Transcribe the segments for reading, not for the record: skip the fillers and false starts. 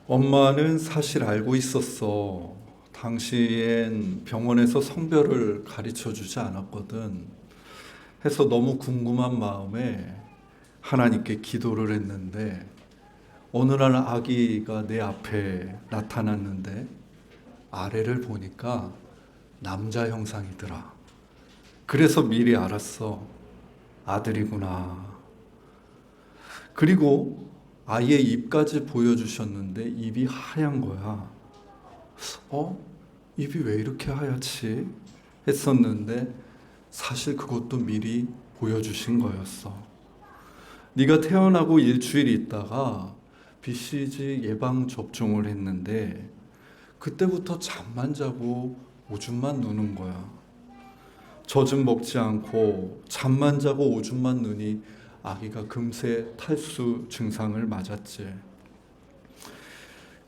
엄마는 사실 알고 있었어. 당시엔 병원에서 성별을 가르쳐 주지 않았거든. 해서 너무 궁금한 마음에 하나님께 기도를 했는데 어느 날 아기가 내 앞에 나타났는데 아래를 보니까 남자 형상이더라. 그래서 미리 알았어. 아들이구나. 그리고 아이의 입까지 보여주셨는데 입이 하얀 거야. 어? 입이 왜 이렇게 하얗지? 했었는데 사실 그것도 미리 보여주신 거였어. 네가 태어나고 일주일 있다가 BCG 예방 접종을 했는데 그때부터 잠만 자고 오줌만 누는 거야. 젖은 먹지 않고 잠만 자고 오줌만 누니 아기가 금세 탈수 증상을 맞았지.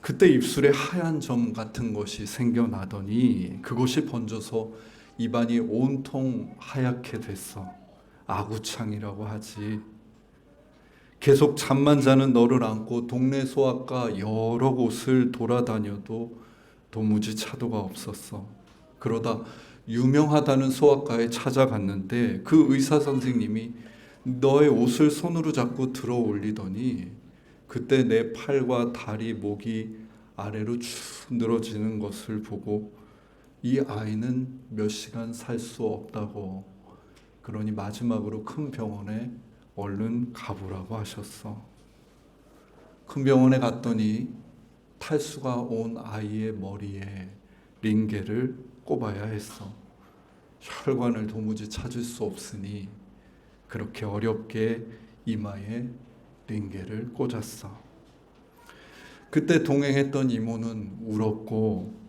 그때 입술에 하얀 점 같은 것이 생겨나더니 그것이 번져서 입안이 온통 하얗게 됐어. 아구창이라고 하지. 계속 잠만 자는 너를 안고 동네 소아과 여러 곳을 돌아다녀도 도무지 차도가 없었어. 그러다 유명하다는 소아과에 찾아갔는데 그 의사 선생님이 너의 옷을 손으로 잡고 들어 올리더니 그때 내 팔과 다리, 목이 아래로 쭉 늘어지는 것을 보고 이 아이는 몇 시간 살 수 없다고, 그러니 마지막으로 큰 병원에 얼른 가보라고 하셨어. 큰 병원에 갔더니 탈수가 온 아이의 머리에 링겔을 꼽아야 했어. 혈관을 도무지 찾을 수 없으니 그렇게 어렵게 이마에 링겔을 꽂았어. 그때 동행했던 이모는 울었고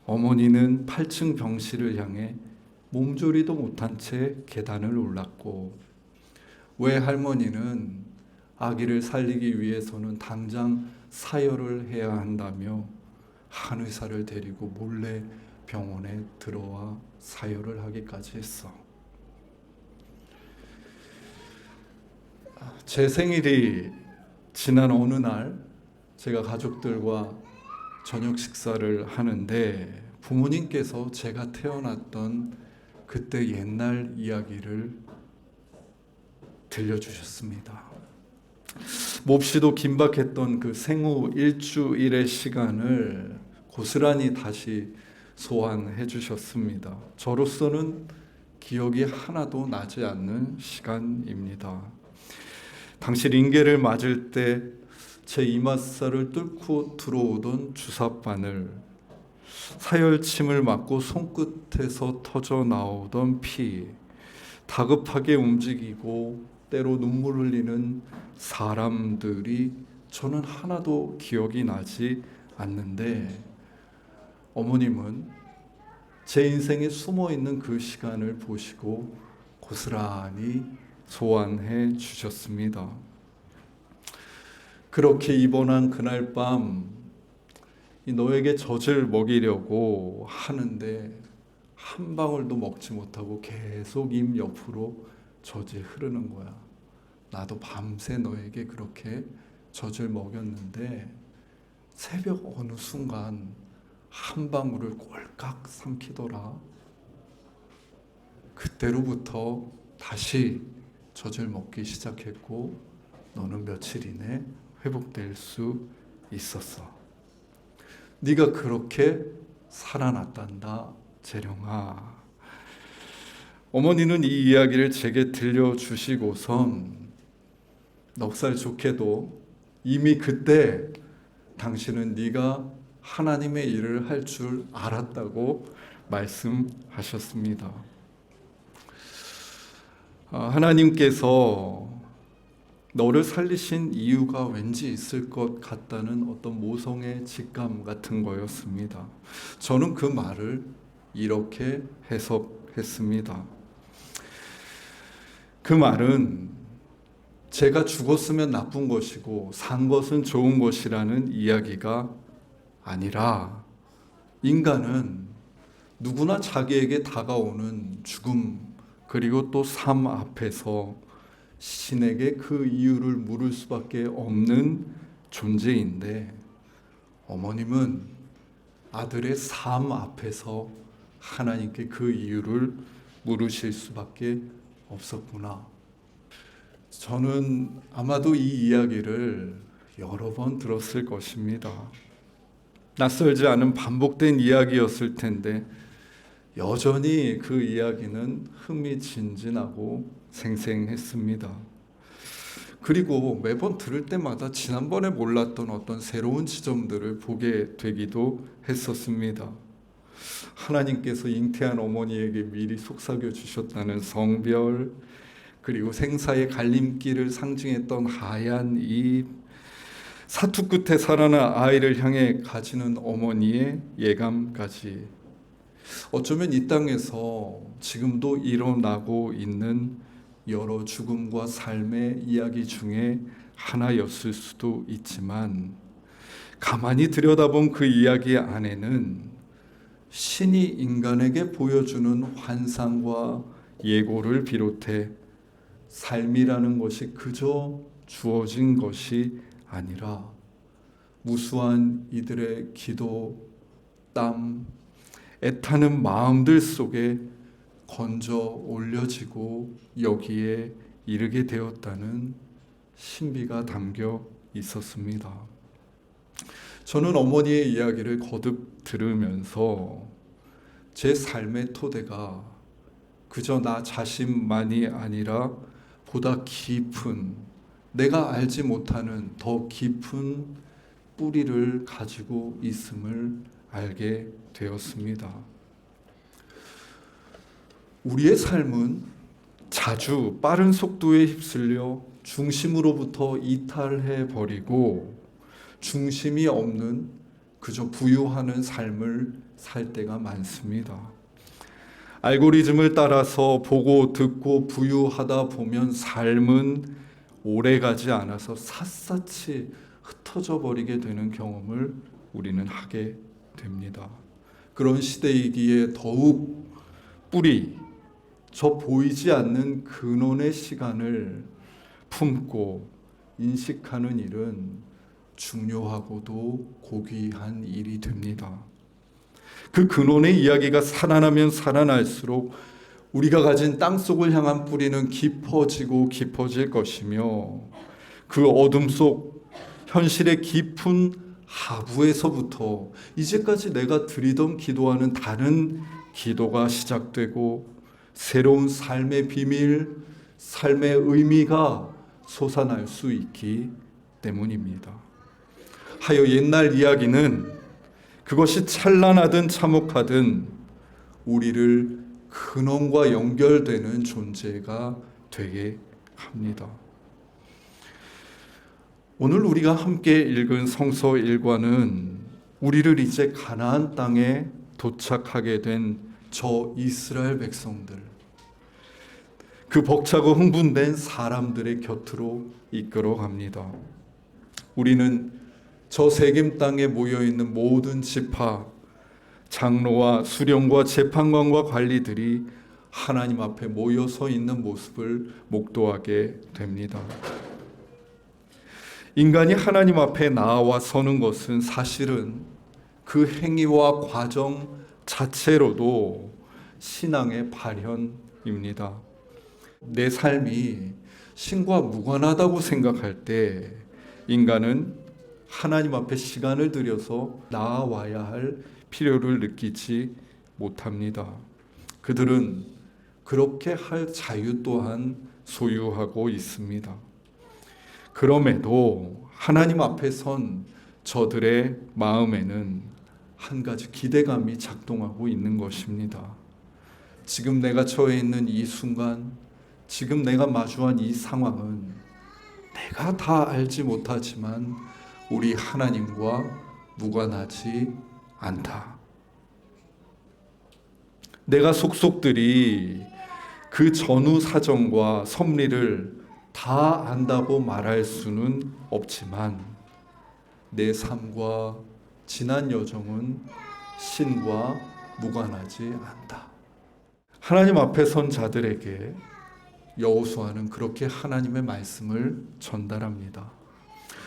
어머니는 8층 병실을 향해 몸조리도 못한 채 계단을 올랐고 외할머니는 아기를 살리기 위해서는 당장 사혈을 해야 한다며 한의사를 데리고 몰래 병원에 들어와 사혈을 하기까지 했어. 제 생일이 지난 어느 날 제가 가족들과 저녁 식사를 하는데 부모님께서 제가 태어났던 그때 옛날 이야기를 들려주셨습니다. 몹시도 긴박했던 그 생후 일주일의 시간을 고스란히 다시 소환해 주셨습니다. 저로서는 기억이 하나도 나지 않는 시간입니다. 당시 링겔을 맞을 때 제 이마살을 뚫고 들어오던 주사바늘, 사열침을 맞고 손끝에서 터져 나오던 피, 다급하게 움직이고 때로 눈물 흘리는 사람들이 저는 하나도 기억이 나지 않는데 어머님은 제 인생에 숨어 있는 그 시간을 보시고 고스란히 소환해 주셨습니다. 그렇게 입원한 그날 밤 너에게 젖을 먹이려고 하는데 한 방울도 먹지 못하고 계속 입 옆으로 젖이 흐르는 거야. 나도 밤새 너에게 그렇게 젖을 먹였는데 새벽 어느 순간 한 방울을 꼴깍 삼키더라. 그때로부터 다시 젖을 먹기 시작했고 너는 며칠 이내 회복될 수 있었어. 네가 그렇게 살아났단다, 재령아. 어머니는 이 이야기를 제게 들려주시고선 넉살 좋게도 이미 그때 당신은 네가 하나님의 일을 할 줄 알았다고 말씀하셨습니다. 하나님께서 너를 살리신 이유가 왠지 있을 것 같다는 어떤 모성의 직감 같은 거였습니다. 저는 그 말을 이렇게 해석했습니다. 그 말은 제가 죽었으면 나쁜 것이고 산 것은 좋은 것이라는 이야기가 아니라 인간은 누구나 자기에게 다가오는 죽음 그리고 또 삶 앞에서 신에게 그 이유를 물을 수밖에 없는 존재인데 어머님은 아들의 삶 앞에서 하나님께 그 이유를 물으실 수밖에 없었구나. 저는 아마도 이 이야기를 여러 번 들었을 것입니다. 낯설지 않은 반복된 이야기였을 텐데 여전히 그 이야기는 흥미진진하고 생생했습니다. 그리고 매번 들을 때마다 지난번에 몰랐던 어떤 새로운 지점들을 보게 되기도 했었습니다. 하나님께서 잉태한 어머니에게 미리 속삭여 주셨다는 성별, 그리고 생사의 갈림길을 상징했던 하얀 잎, 사투 끝에 살아난 아이를 향해 가지는 어머니의 예감까지, 어쩌면 이 땅에서 지금도 일어나고 있는 여러 죽음과 삶의 이야기 중에 하나였을 수도 있지만, 가만히 들여다본 그 이야기 안에는 신이 인간에게 보여주는 환상과 예고를 비롯해 삶이라는 것이 그저 주어진 것이 아니라 무수한 이들의 기도, 땀, 애타는 마음들 속에 건져 올려지고 여기에 이르게 되었다는 신비가 담겨 있었습니다. 저는 어머니의 이야기를 거듭 들으면서 제 삶의 토대가 그저 나 자신만이 아니라 보다 깊은, 내가 알지 못하는 더 깊은 뿌리를 가지고 있음을 알게 되었습니다. 우리의 삶은 자주 빠른 속도에 휩쓸려 중심으로부터 이탈해 버리고 중심이 없는 그저 부유하는 삶을 살 때가 많습니다. 알고리즘을 따라서 보고 듣고 부유하다 보면 삶은 오래가지 않아서 샅샅이 흩어져 버리게 되는 경험을 우리는 하게 됩니다. 그런 시대이기에 더욱 뿌리, 저 보이지 않는 근원의 시간을 품고 인식하는 일은 중요하고도 고귀한 일이 됩니다. 그 근원의 이야기가 살아나면 살아날수록 우리가 가진 땅속을 향한 뿌리는 깊어지고 깊어질 것이며, 그 어둠 속 현실의 깊은 하부에서부터 이제까지 내가 드리던 기도와는 다른 기도가 시작되고 새로운 삶의 비밀, 삶의 의미가 솟아날 수 있기 때문입니다. 하여 옛날 이야기는 그것이 찬란하든 참혹하든 우리를 근원과 연결되는 존재가 되게 합니다. 오늘 우리가 함께 읽은 성서 1과는 우리를 이제 가나안 땅에 도착하게 된 저 이스라엘 백성들, 그 벅차고 흥분된 사람들의 곁으로 이끌어 갑니다. 우리는 저 세겜 땅에 모여있는 모든 지파, 장로와 수령과 재판관과 관리들이 하나님 앞에 모여서 있는 모습을 목도하게 됩니다. 인간이 하나님 앞에 나와 서는 것은 사실은 그 행위와 과정 자체로도 신앙의 발현입니다. 내 삶이 신과 무관하다고 생각할 때 인간은 하나님 앞에 시간을 들여서 나아와야 할 필요를 느끼지 못합니다. 그들은 그렇게 할 자유 또한 소유하고 있습니다. 그럼에도 하나님 앞에 선 저들의 마음에는 한 가지 기대감이 작동하고 있는 것입니다. 지금 내가 처해 있는 이 순간, 지금 내가 마주한 이 상황은 내가 다 알지 못하지만 우리 하나님과 무관하지 않다. 내가 속속들이 그 전후 사정과 섭리를 다 안다고 말할 수는 없지만 내 삶과 지난 여정은 신과 무관하지 않다. 하나님 앞에 선 자들에게 여호수아는 그렇게 하나님의 말씀을 전달합니다.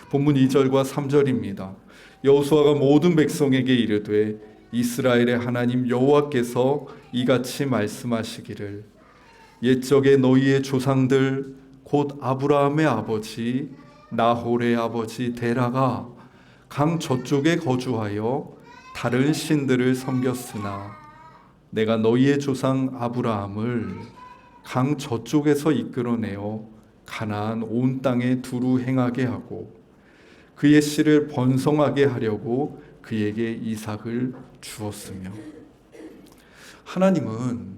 본문 2절과 3절입니다. 여호수아가 모든 백성에게 이르되 이스라엘의 하나님 여호와께서 이같이 말씀하시기를 옛적에 너희의 조상들 곧 아브라함의 아버지 나홀의 아버지 데라가 강 저쪽에 거주하여 다른 신들을 섬겼으나 내가 너희의 조상 아브라함을 강 저쪽에서 이끌어내어 가나안 온 땅에 두루 행하게 하고 그의 씨를 번성하게 하려고 그에게 이삭을 주었으며. 하나님은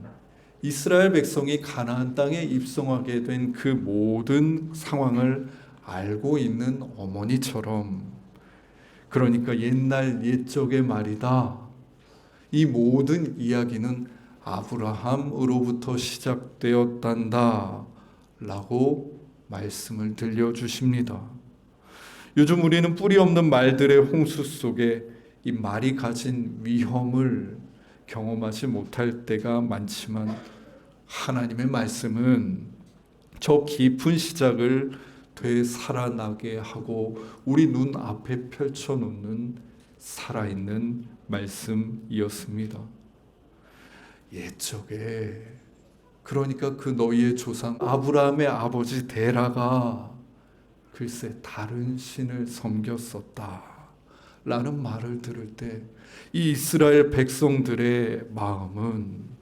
이스라엘 백성이 가나안 땅에 입성하게 된 그 모든 상황을 알고 있는 어머니처럼, 그러니까 옛날 옛적의 말이다, 이 모든 이야기는 아브라함으로부터 시작되었단다 라고 말씀을 들려주십니다. 요즘 우리는 뿌리 없는 말들의 홍수 속에 이 말이 가진 위험을 경험하지 못할 때가 많지만, 하나님의 말씀은 저 깊은 시작을 되살아나게 하고 우리 눈앞에 펼쳐놓는 살아있는 말씀이었습니다. 옛적에, 그러니까 그 너희의 조상 아브라함의 아버지 데라가 글쎄 다른 신을 섬겼었다 라는 말을 들을 때 이 이스라엘 백성들의 마음은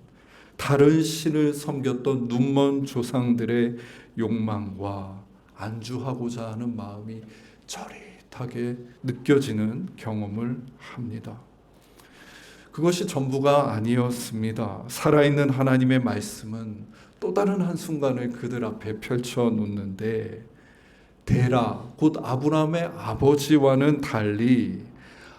다른 신을 섬겼던 눈먼 조상들의 욕망과 안주하고자 하는 마음이 저릿하게 느껴지는 경험을 합니다. 그것이 전부가 아니었습니다. 살아있는 하나님의 말씀은 또 다른 한순간을 그들 앞에 펼쳐 놓는데, 데라 곧 아브라함의 아버지와는 달리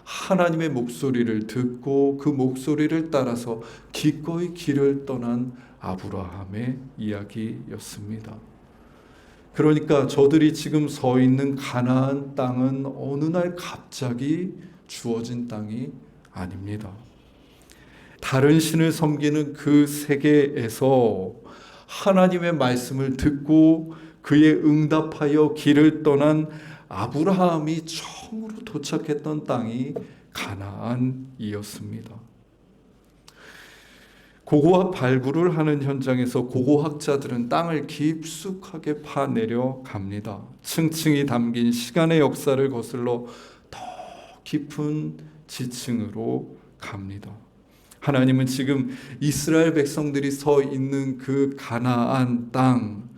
하나님의 목소리를 듣고 그 목소리를 따라서 기꺼이 길을 떠난 아브라함의 이야기였습니다. 그러니까 저들이 지금 서 있는 가나안 땅은 어느 날 갑자기 주어진 땅이 아닙니다. 다른 신을 섬기는 그 세계에서 하나님의 말씀을 듣고 그에 응답하여 길을 떠난 아브라함이 처음으로 도착했던 땅이 가나안이었습니다. 고고학 발굴을 하는 현장에서 고고학자들은 땅을 깊숙하게 파내려 갑니다. 층층이 담긴 시간의 역사를 거슬러 더 깊은 지층으로 갑니다. 하나님은 지금 이스라엘 백성들이 서 있는 그 가나안 땅,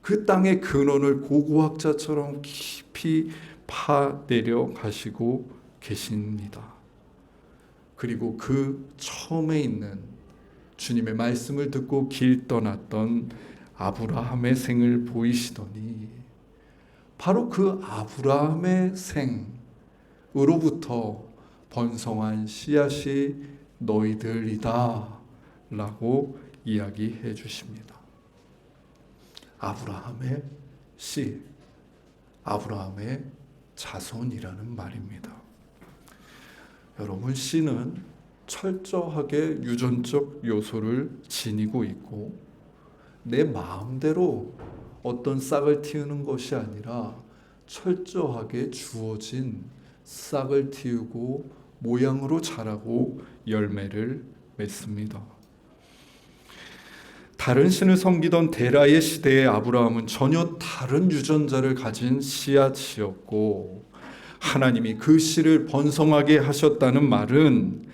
그 땅의 근원을 고고학자처럼 깊이 파내려 가시고 계십니다. 그리고 그 처음에 있는 주님의 말씀을 듣고 길 떠났던 아브라함의 생을 보이시더니 바로 그 아브라함의 생으로부터 번성한 씨앗이 너희들이다 라고 이야기해 주십니다. 아브라함의 씨, 아브라함의 자손이라는 말입니다. 여러분, 씨는 철저하게 유전적 요소를 지니고 있고 내 마음대로 어떤 싹을 틔우는 것이 아니라 철저하게 주어진 싹을 틔우고 모양으로 자라고 열매를 맺습니다. 다른 신을 섬기던 데라의 시대의 아브라함은 전혀 다른 유전자를 가진 씨앗이었고, 하나님이 그 씨를 번성하게 하셨다는 말은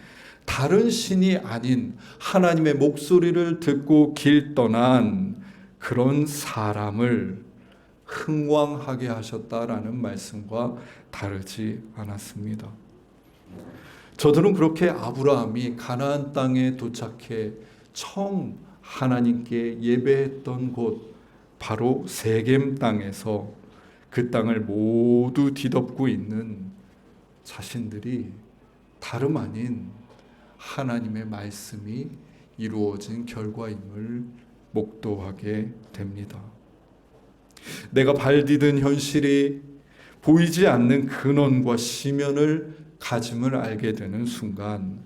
다른 신이 아닌 하나님의 목소리를 듣고 길 떠난 그런 사람을 흥왕하게 하셨다라는 말씀과 다르지 않았습니다. 저들은 그렇게 아브라함이 가나안 땅에 도착해 처음 하나님께 예배했던 곳, 바로 세겜 땅에서 그 땅을 모두 뒤덮고 있는 자신들이 다름 아닌 하나님의 말씀이 이루어진 결과임을 목도하게 됩니다. 내가 발 디딘 현실이 보이지 않는 근원과 시면을 가짐을 알게 되는 순간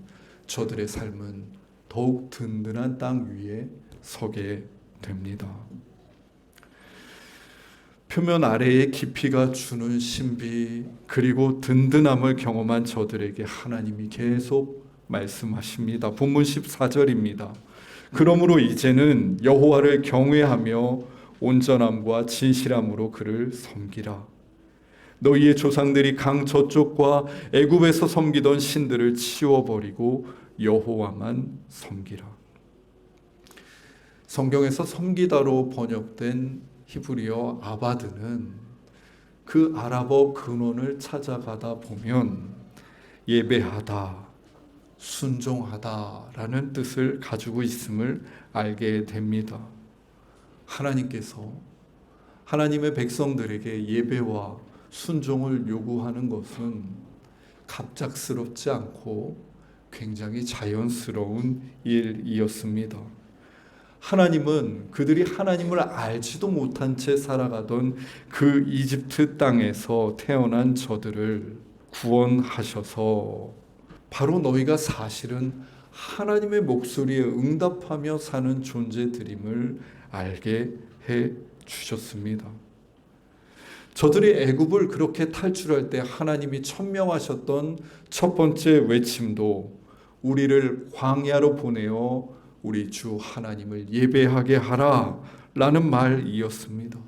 저들의 삶은 더욱 든든한 땅 위에 서게 됩니다. 표면 아래의 깊이가 주는 신비 그리고 든든함을 경험한 저들에게 하나님이 계속 말씀하십니다. 본문 14절입니다. 그러므로 이제는 여호와를 경외하며 온전함과 진실함으로 그를 섬기라. 너희의 조상들이 강 저쪽과 애굽에서 섬기던 신들을 치워버리고 여호와만 섬기라. 성경에서 섬기다로 번역된 히브리어 아바드는 그 아랍어 근원을 찾아가다 보면 예배하다, 순종하다라는 뜻을 가지고 있음을 알게 됩니다. 하나님께서 하나님의 백성들에게 예배와 순종을 요구하는 것은 갑작스럽지 않고 굉장히 자연스러운 일이었습니다. 하나님은 그들이 하나님을 알지도 못한 채 살아가던 그 이집트 땅에서 태어난 저들을 구원하셔서 바로 너희가 사실은 하나님의 목소리에 응답하며 사는 존재들임을 알게 해 주셨습니다. 저들이 애굽을 그렇게 탈출할 때 하나님이 천명하셨던 첫 번째 외침도 우리를 광야로 보내어 우리 주 하나님을 예배하게 하라 라는 말이었습니다.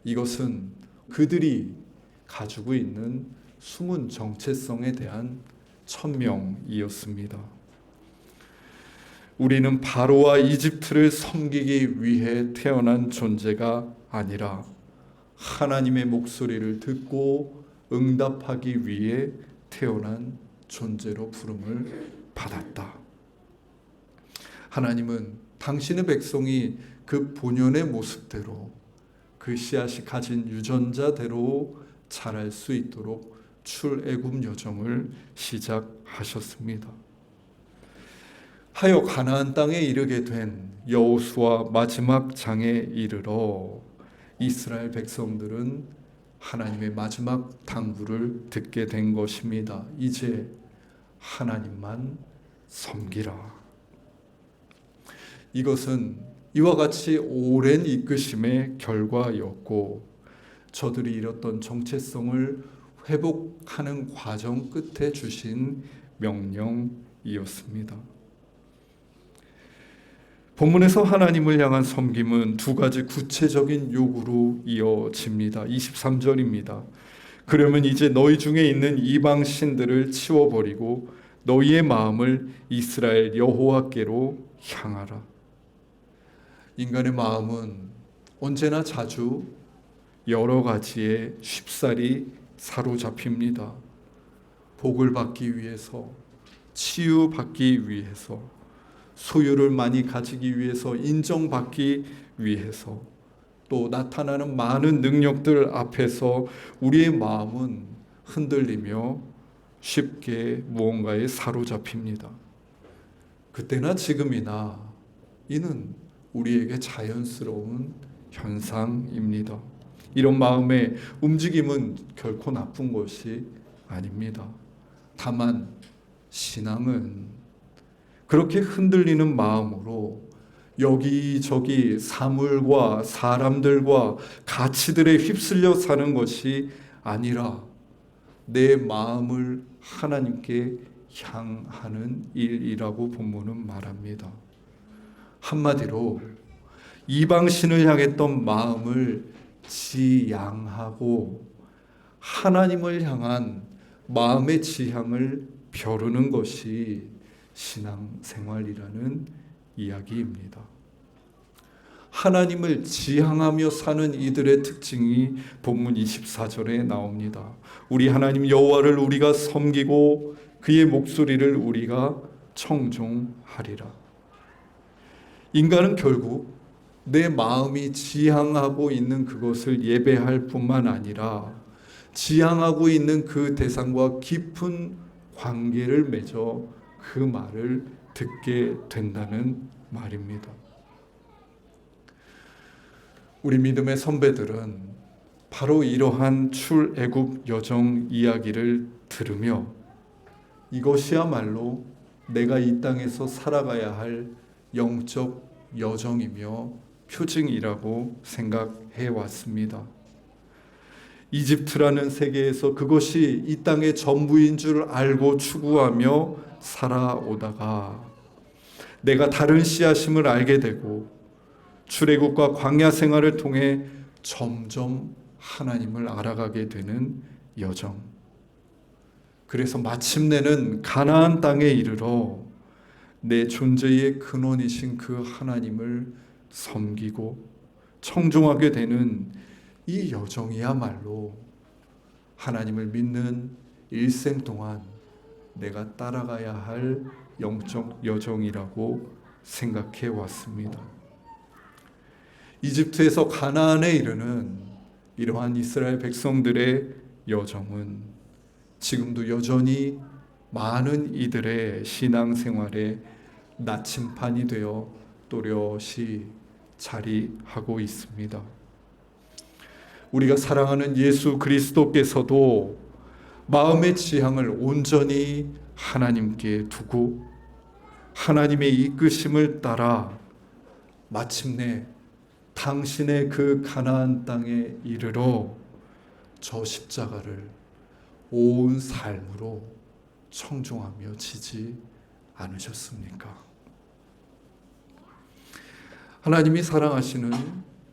이것은 그들이 가지고 있는 숨은 정체성에 대한 천명이었습니다. 우리는 바로와 이집트를 섬기기 위해 태어난 존재가 아니라 하나님의 목소리를 듣고 응답하기 위해 태어난 존재로 부름을 받았다. 하나님은 당신의 백성이 그 본연의 모습대로 그 씨앗이 가진 유전자대로 자랄 수 있도록 출애굽 여정을 시작하셨습니다. 하여 가나안 땅에 이르게 된 여호수아 마지막 장에 이르러 이스라엘 백성들은 하나님의 마지막 당부를 듣게 된 것입니다. 이제 하나님만 섬기라. 이것은 이와 같이 오랜 이끄심의 결과였고 저들이 잃었던 정체성을 회복하는 과정 끝에 주신 명령이었습니다. 본문에서 하나님을 향한 섬김은 두 가지 구체적인 요구로 이어집니다. 23절입니다. 그러면 이제 너희 중에 있는 이방 신들을 치워버리고 너희의 마음을 이스라엘 여호와께로 향하라. 인간의 마음은 언제나 자주 여러 가지의 쉽사리 사로잡힙니다. 복을 받기 위해서, 치유받기 위해서, 소유를 많이 가지기 위해서, 인정받기 위해서, 또 나타나는 많은 능력들 앞에서 우리의 마음은 흔들리며 쉽게 무언가에 사로잡힙니다. 그때나 지금이나 이는 우리에게 자연스러운 현상입니다. 이런 마음의 움직임은 결코 나쁜 것이 아닙니다. 다만 신앙은 그렇게 흔들리는 마음으로 여기저기 사물과 사람들과 가치들에 휩쓸려 사는 것이 아니라 내 마음을 하나님께 향하는 일이라고 본문은 말합니다. 한마디로 이방신을 향했던 마음을 지양하고 하나님을 향한 마음의 지향을 벼르는 것이 신앙생활이라는 이야기입니다. 하나님을 지향하며 사는 이들의 특징이 본문 24절에 나옵니다. 우리 하나님 여호와를 우리가 섬기고 그의 목소리를 우리가 청종하리라. 인간은 결국 내 마음이 지향하고 있는 그것을 예배할 뿐만 아니라 지향하고 있는 그 대상과 깊은 관계를 맺어 그 말을 듣게 된다는 말입니다. 우리 믿음의 선배들은 바로 이러한 출애굽 여정 이야기를 들으며 이것이야말로 내가 이 땅에서 살아가야 할 영적 여정이며 표징이라고 생각해 왔습니다. 이집트라는 세계에서 그것이 이 땅의 전부인 줄 알고 추구하며 살아오다가 내가 다른 씨앗임을 알게 되고 출애굽과 광야 생활을 통해 점점 하나님을 알아가게 되는 여정. 그래서 마침내는 가나안 땅에 이르러 내 존재의 근원이신 그 하나님을 섬기고 청종하게 되는 이 여정이야말로 하나님을 믿는 일생 동안 내가 따라가야 할 영적 여정이라고 생각해 왔습니다. 이집트에서 가나안에 이르는 이러한 이스라엘 백성들의 여정은 지금도 여전히 많은 이들의 신앙생활의 나침판이 되어 또렷이 자리하고 있습니다. 우리가 사랑하는 예수 그리스도께서도 마음의 지향을 온전히 하나님께 두고 하나님의 이끄심을 따라 마침내 당신의 그 가나안 땅에 이르러 저 십자가를 온 삶으로 청종하며 지지 않으셨습니까? 하나님이 사랑하시는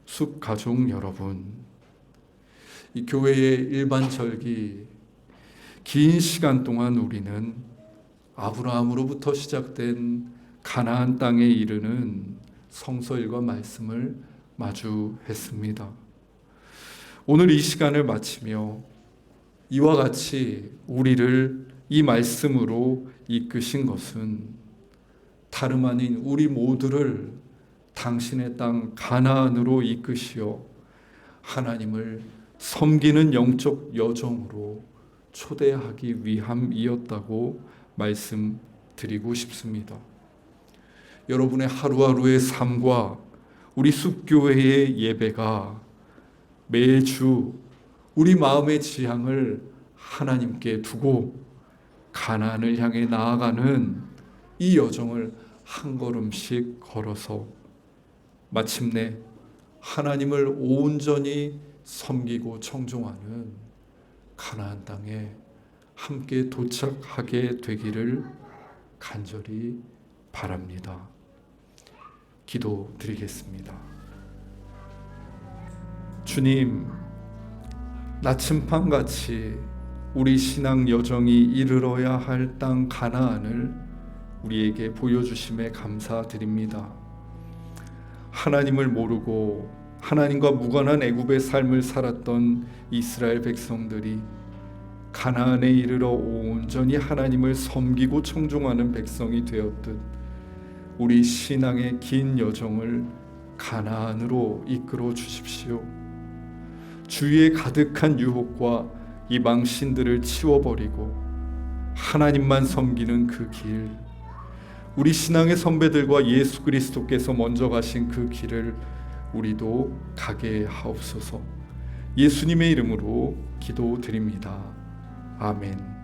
숲가족 여러분, 이 교회의 일반절기 긴 시간 동안 우리는 아브라함으로부터 시작된 가나안 땅에 이르는 성서일과 말씀을 마주했습니다. 오늘 이 시간을 마치며 이와 같이 우리를 이 말씀으로 이끄신 것은 다름 아닌 우리 모두를 당신의 땅 가나안으로 이끄시어 하나님을 섬기는 영적 여정으로 초대하기 위함이었다고 말씀드리고 싶습니다. 여러분의 하루하루의 삶과 우리 숲교회의 예배가 매주 우리 마음의 지향을 하나님께 두고 가나안을 향해 나아가는 이 여정을 한 걸음씩 걸어서 마침내 하나님을 온전히 섬기고 청종하는 가나안 땅에 함께 도착하게 되기를 간절히 바랍니다. 기도드리겠습니다. 주님, 나침판같이 우리 신앙 여정이 이르러야 할 땅 가나안을 우리에게 보여주심에 감사드립니다. 하나님을 모르고 하나님과 무관한 애굽의 삶을 살았던 이스라엘 백성들이 가나안에 이르러 온전히 하나님을 섬기고 청종하는 백성이 되었듯 우리 신앙의 긴 여정을 가나안으로 이끌어 주십시오. 주위에 가득한 유혹과 이방 신들을 치워버리고 하나님만 섬기는 그 길, 우리 신앙의 선배들과 예수 그리스도께서 먼저 가신 그 길을 우리도 가게 하옵소서. 예수님의 이름으로 기도드립니다. 아멘.